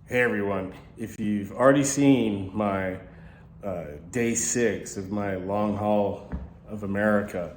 Hey everyone, if you've already seen my day 6 of my long haul of America,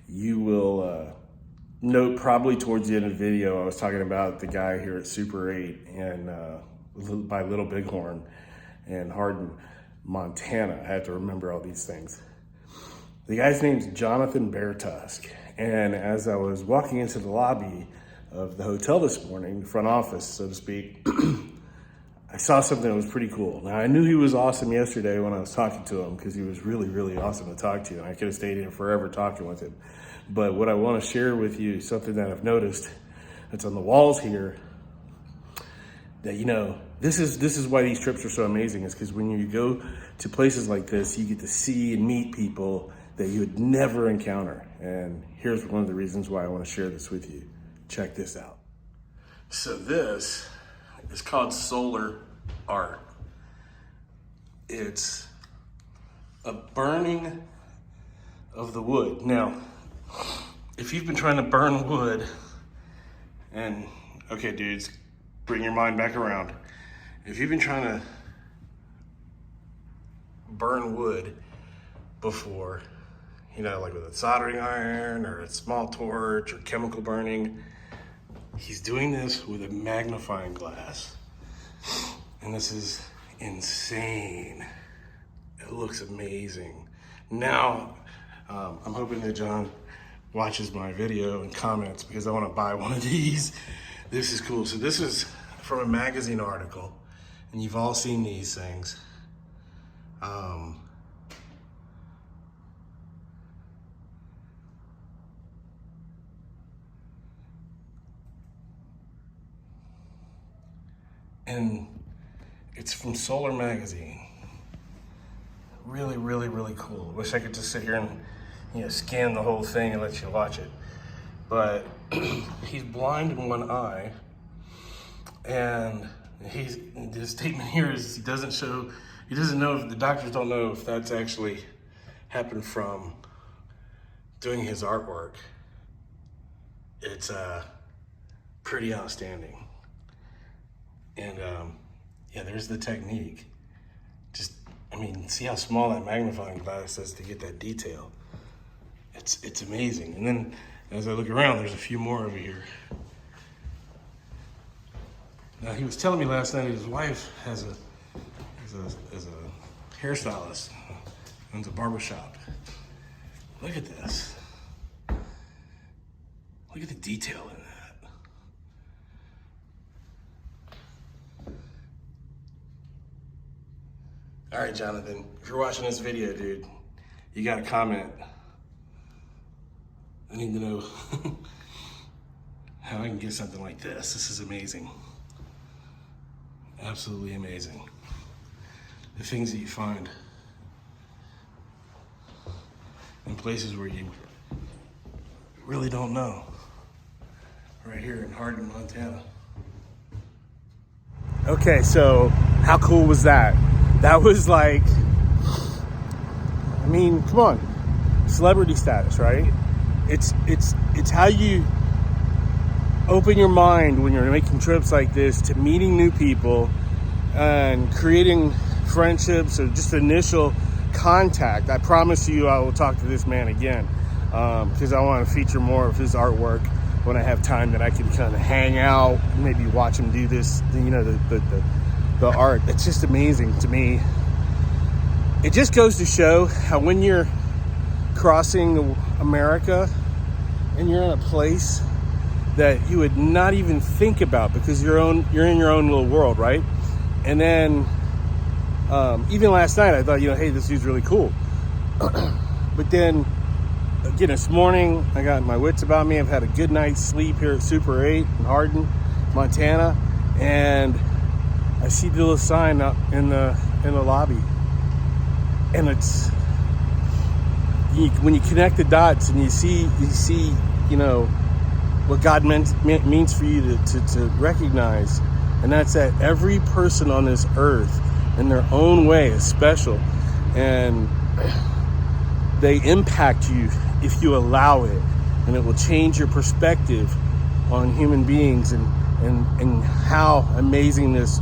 you will note probably towards the end of the video I was talking about the guy here at Super 8 and by Little Bighorn and Hardin, Montana. I had to remember all these things. The guy's name's Jonathan Beartusk, and as I was walking into the lobby of the hotel this morning, the front office, so to speak, I saw something that was pretty cool. Now, I knew he was awesome yesterday when I was talking to him because he was really, really awesome to talk to. And I could have stayed here forever talking with him. But what I want to share with you is something that I've noticed that's on the walls here that, this is why these trips are so amazing, is because when you go to places like this, you get to see and meet people that you would never encounter. And here's one of the reasons why I want to share this with you. Check this out. So this is called solar art. It's a burning of the wood. Now, if you've been trying to burn wood, and okay, dudes, bring your mind back around. If you've been trying to burn wood before, like with a soldering iron or a small torch or chemical burning, he's doing this with a magnifying glass. And this is insane. It looks amazing. Now, I'm hoping that John watches my video and comments because I want to buy one of these. This is cool. So this is from a magazine article, and you've all seen these things. And it's from Solar Magazine. Really, really, really cool. Wish I could just sit here and scan the whole thing and let you watch it. But he's blind in one eye, and his statement here is he doesn't know if the doctors don't know if that's actually happened from doing his artwork. It's pretty outstanding. And there's the technique. See how small that magnifying glass is to get that detail. It's amazing. And then as I look around, there's a few more over here. Now, he was telling me last night his wife is a hairstylist, owns a barbershop. Look at this. Look at the detail in that. All right, Jonathan, if you're watching this video, dude, you got a comment. I need to know how I can get something like this. This is amazing. Absolutely amazing. The things that you find in places where you really don't know. Right here in Hardin, Montana. Okay, so how cool was that? That was like, come on, celebrity status, right? It's how you open your mind when you're making trips like this to meeting new people and creating friendships or just initial contact. I promise you I will talk to this man again because I want to feature more of his artwork when I have time that I can kind of hang out, maybe watch him do this, the art. It's just amazing to me. It just goes to show how when you're crossing America and you're in a place that you would not even think about because you're in your own little world, right? And then even last night I thought, hey, this dude's really cool. But then again, this morning I got my wits about me. I've had a good night's sleep here at Super 8 in Hardin, Montana, and I see the little sign up in the lobby, and it's when you connect the dots and you see what God means for you to recognize, and that's that every person on this earth in their own way is special, and they impact you if you allow it, and it will change your perspective on human beings and and how amazing this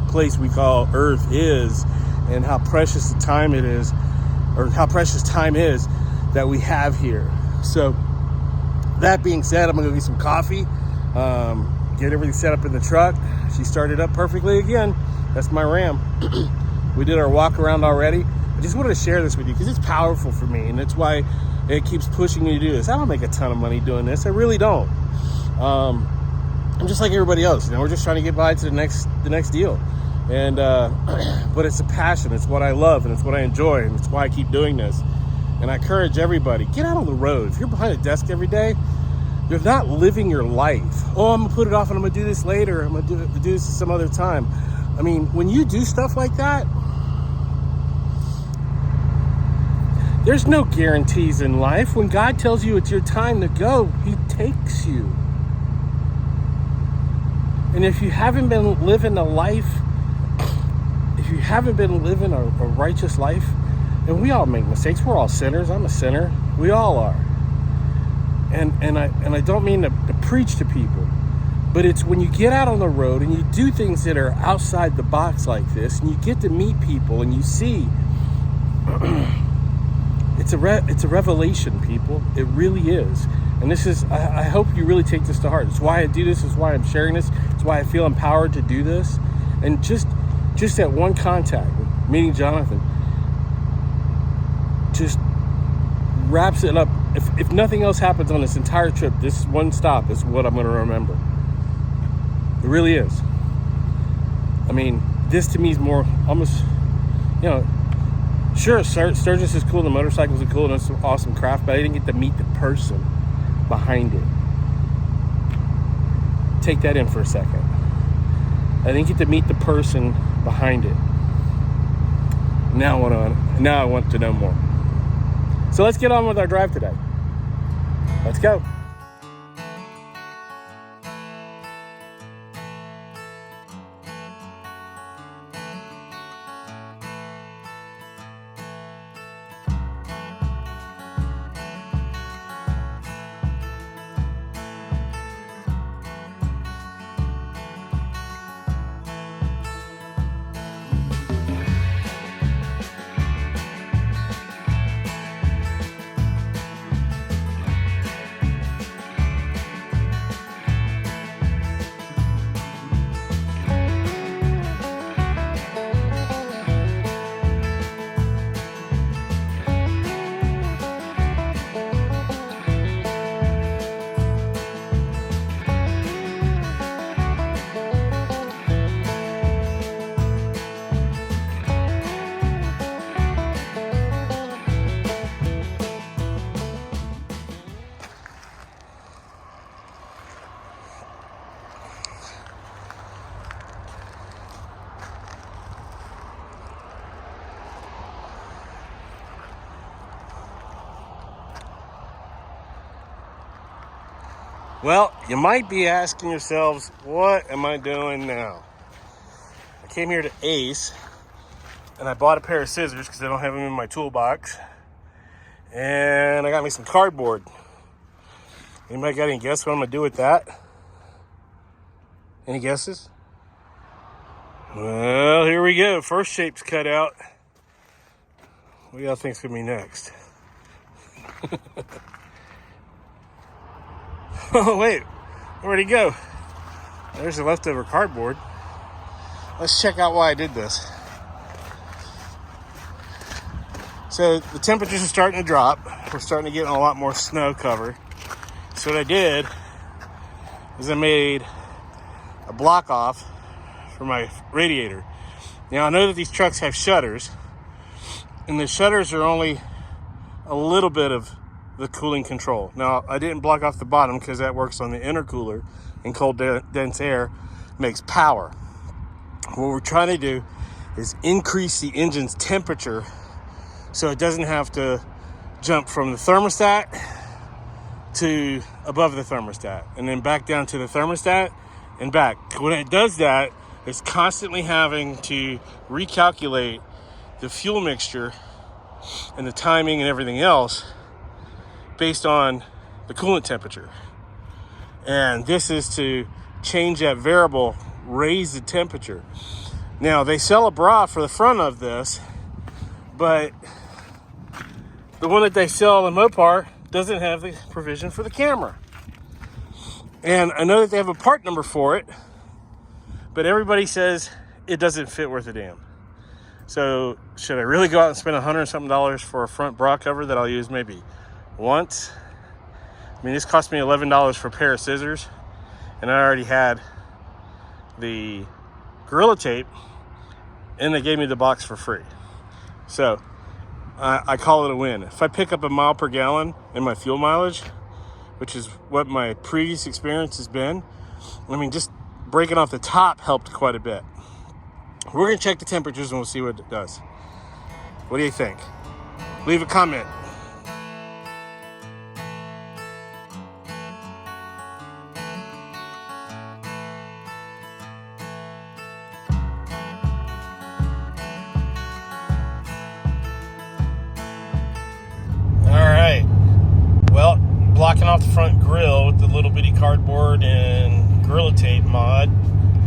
place we call Earth is, and how precious the time it is, or how precious time is that we have here. So that being said, I'm gonna go get some coffee, get everything set up in the truck. She started up perfectly again. That's my Ram. We did our walk around already. I just wanted to share this with you because it's powerful for me, and that's why it keeps pushing me to do this. I don't make a ton of money doing this. I really don't. I'm just like everybody else. We're just trying to get by to the next deal. And but it's a passion. It's what I love, and it's what I enjoy, and it's why I keep doing this. And I encourage everybody, get out on the road. If you're behind a desk every day, you're not living your life. Oh, I'm gonna put it off and I'm gonna do this later. I'm gonna do this some other time. I mean, when you do stuff like that, there's no guarantees in life. When God tells you it's your time to go, He takes you. And if you haven't been living a life, if you haven't been living a righteous life, and we all make mistakes. We're all sinners. I'm a sinner. We all are. And I don't mean to preach to people, but it's when you get out on the road and you do things that are outside the box like this, and you get to meet people and you see, it's a revelation, people. It really is. And this is, I hope you really take this to heart. It's why I do this. It's why I'm sharing this. It's why I feel empowered to do this. And just that one contact, meeting Jonathan, just wraps it up. If nothing else happens on this entire trip, this one stop is what I'm going to remember. It really is. I mean, this to me is more almost, sure, Sturgis is cool, the motorcycles are cool, and it's some awesome craft, but I didn't get to meet the person behind it. Take that in for a second. I didn't get to meet the person behind it. Now I want to know more. So let's get on with our drive today. Let's go. Well, you might be asking yourselves, what am I doing now? I came here to Ace, and I bought a pair of scissors because I don't have them in my toolbox. And I got me some cardboard. Anybody got any guess what I'm going to do with that? Any guesses? Well, here we go. First shape's cut out. What do y'all think's going to be next? Oh, wait. Where'd he go? There's the leftover cardboard. Let's check out why I did this. So the temperatures are starting to drop. We're starting to get a lot more snow cover. So what I did is I made a block off for my radiator. Now I know that these trucks have shutters, and the shutters are only a little bit of the cooling control. Now I didn't block off the bottom because that works on the intercooler, and cold dense air makes power. What we're trying to do is increase the engine's temperature so it doesn't have to jump from the thermostat to above the thermostat and then back down to the thermostat and back. When it does that, it's constantly having to recalculate the fuel mixture and the timing and everything else based on the coolant temperature. And this is to change that variable, raise the temperature. Now, they sell a bra for the front of this, but the one that they sell in Mopar doesn't have the provision for the camera. And I know that they have a part number for it, but everybody says it doesn't fit worth a damn. So should I really go out and spend $100 and something for a front bra cover that I'll use maybe once? I mean, this cost me $11 for a pair of scissors, and I already had the Gorilla Tape, and they gave me the box for free. So I call it a win. If I pick up a mile per gallon in my fuel mileage, which is what my previous experience has been, I mean, just breaking off the top helped quite a bit. We're going to check the temperatures and we'll see what it does. What do you think? Leave a comment. Alright, well, blocking off the front grille with the little bitty cardboard and Gorilla Tape mod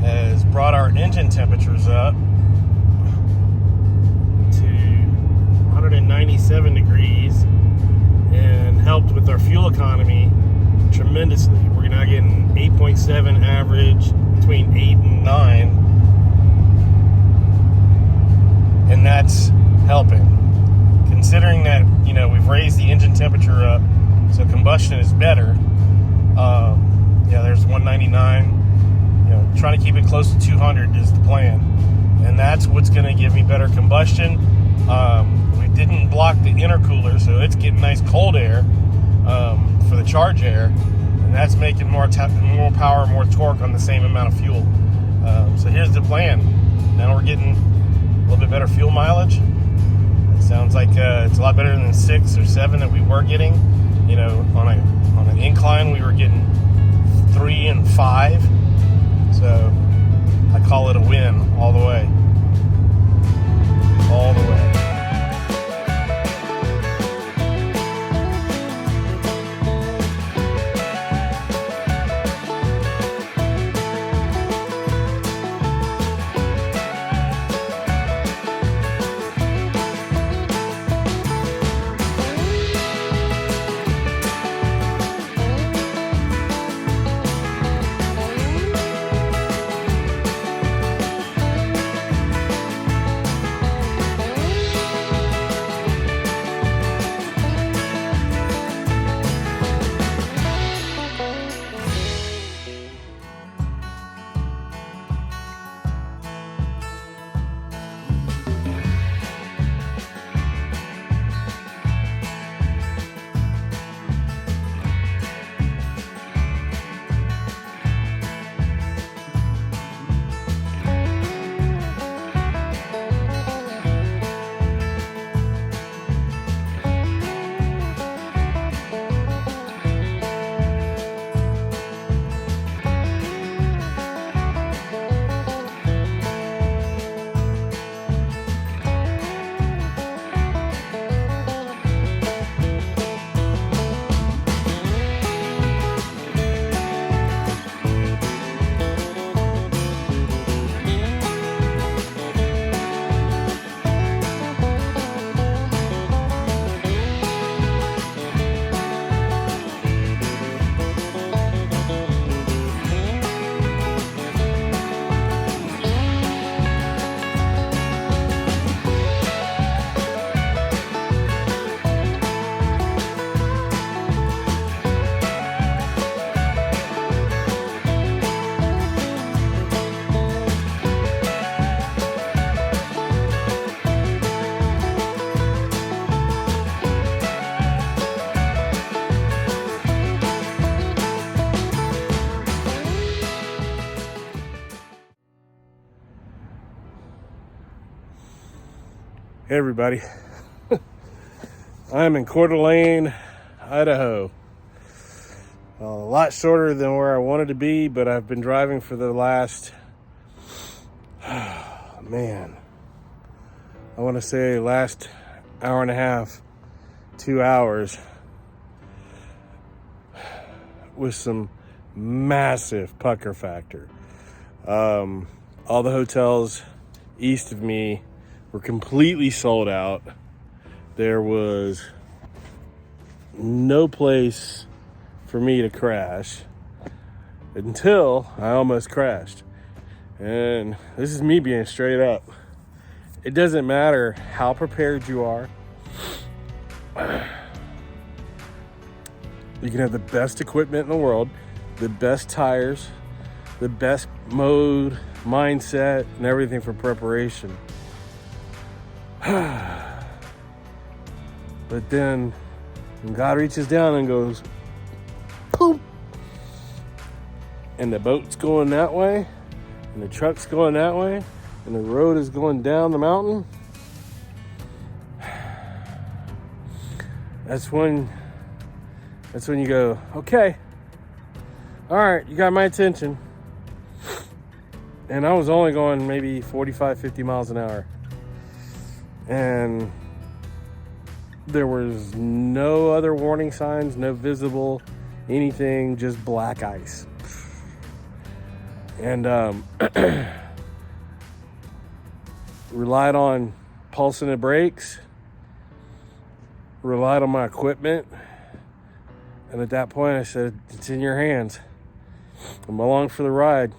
has brought our engine temperatures up to 197 degrees and helped with our fuel economy tremendously. We're now getting 8.7 average, between 8 and 9, and that's helping. Considering that, you know, we've raised the engine temperature up, so combustion is better. Yeah, there's 199. You know, trying to keep it close to 200 is the plan, and that's what's going to give me better combustion. We didn't block the intercooler, so it's getting nice cold air for the charge air, and that's making more power, more torque on the same amount of fuel. So here's the plan. Now we're getting a little bit better fuel mileage. It sounds like it's a lot better than the 6 or 7 that we were getting. You know, on an incline we were getting 3 and 5. So I call it a win all the way. All the way. Hey everybody, I'm in Coeur d'Alene, Idaho. A lot shorter than where I wanted to be, but I've been driving for the last, man, I want to say last hour and a half, 2 hours, with some massive pucker factor. All the hotels east of me were completely sold out. There was no place for me to crash until I almost crashed. And this is me being straight up. It doesn't matter how prepared you are. You can have the best equipment in the world, the best tires, the best mode, mindset, and everything for preparation. But then when God reaches down and goes, boom, and the boat's going that way, and the truck's going that way, and the road is going down the mountain, that's when you go, okay, all right, you got my attention. And I was only going maybe 45, 50 miles an hour. And there was no other warning signs, no visible anything, just black ice. And relied on pulsing the brakes, relied on my equipment. And at that point I said, it's in your hands. I'm along for the ride.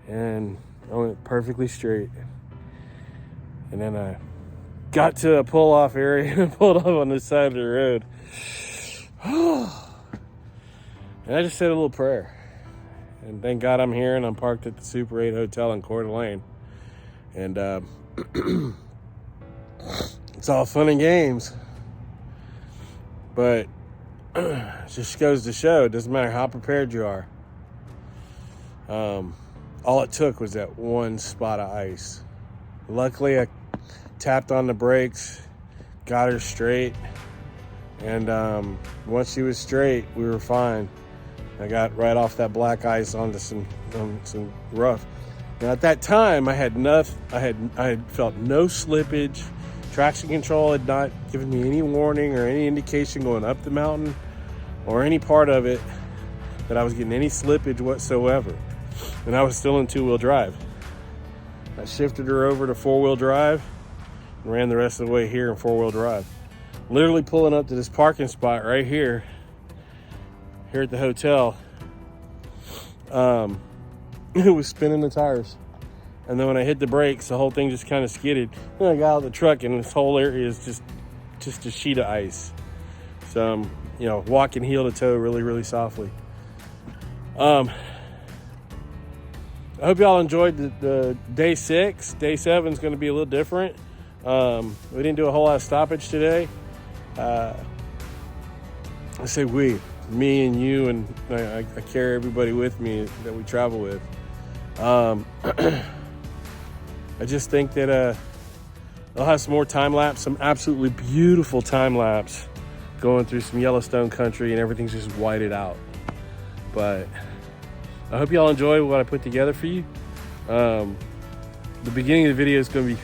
And I went perfectly straight. And then I got to a pull-off area and pulled off on the side of the road. And I just said a little prayer. And thank God I'm here, and I'm parked at the Super 8 Hotel in Coeur d'Alene. And it's all fun and games. But it just goes to show, it doesn't matter how prepared you are. All it took was that one spot of ice. Luckily, I tapped on the brakes, got her straight, and once she was straight, we were fine. I got right off that black ice onto some rough. Now at that time, I had felt no slippage. Traction control had not given me any warning or any indication going up the mountain or any part of it that I was getting any slippage whatsoever. And I was still in two-wheel drive. I shifted her over to four-wheel drive and ran the rest of the way here in four-wheel drive. Literally pulling up to this parking spot right here at the hotel. It was spinning the tires. And then when I hit the brakes, the whole thing just kind of skidded. Then I got out of the truck and this whole area is just a sheet of ice. So I'm, walking heel to toe really, really softly. I hope y'all enjoyed the day 6. Day 7 is going to be a little different. We didn't do a whole lot of stoppage today. I say we, me and you, and I carry everybody with me that we travel with. I just think that I'll have some more time lapse, some absolutely beautiful time lapse going through some Yellowstone country, and everything's just whited out. But I hope y'all enjoy what I put together for you. The beginning of the video is going to be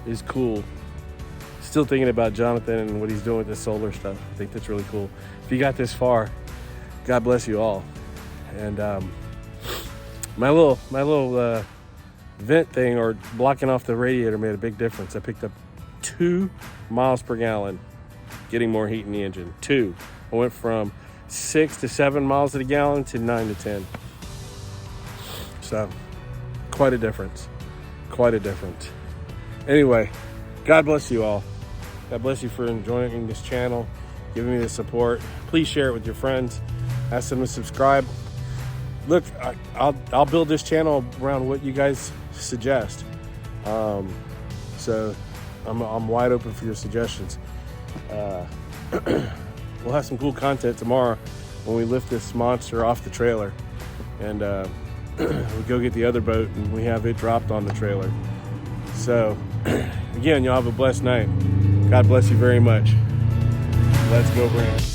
is cool. Still thinking about Jonathan and what he's doing with the solar stuff. I think that's really cool. If you got this far, God bless you all. And my little vent thing, or blocking off the radiator, made a big difference. I picked up 2 miles per gallon, getting more heat in the engine. 2. I went from 6 to 7 miles to the gallon to 9 to 10. So, quite a difference. Quite a difference. Anyway, God bless you all. God bless you for enjoying this channel, giving me the support. Please share it with your friends. Ask them to subscribe. Look, I'll build this channel around what you guys suggest. So I'm wide open for your suggestions. We'll have some cool content tomorrow when we lift this monster off the trailer, and we go get the other boat and we have it dropped on the trailer. So again, y'all have a blessed night. God bless you very much. Let's go, Brand.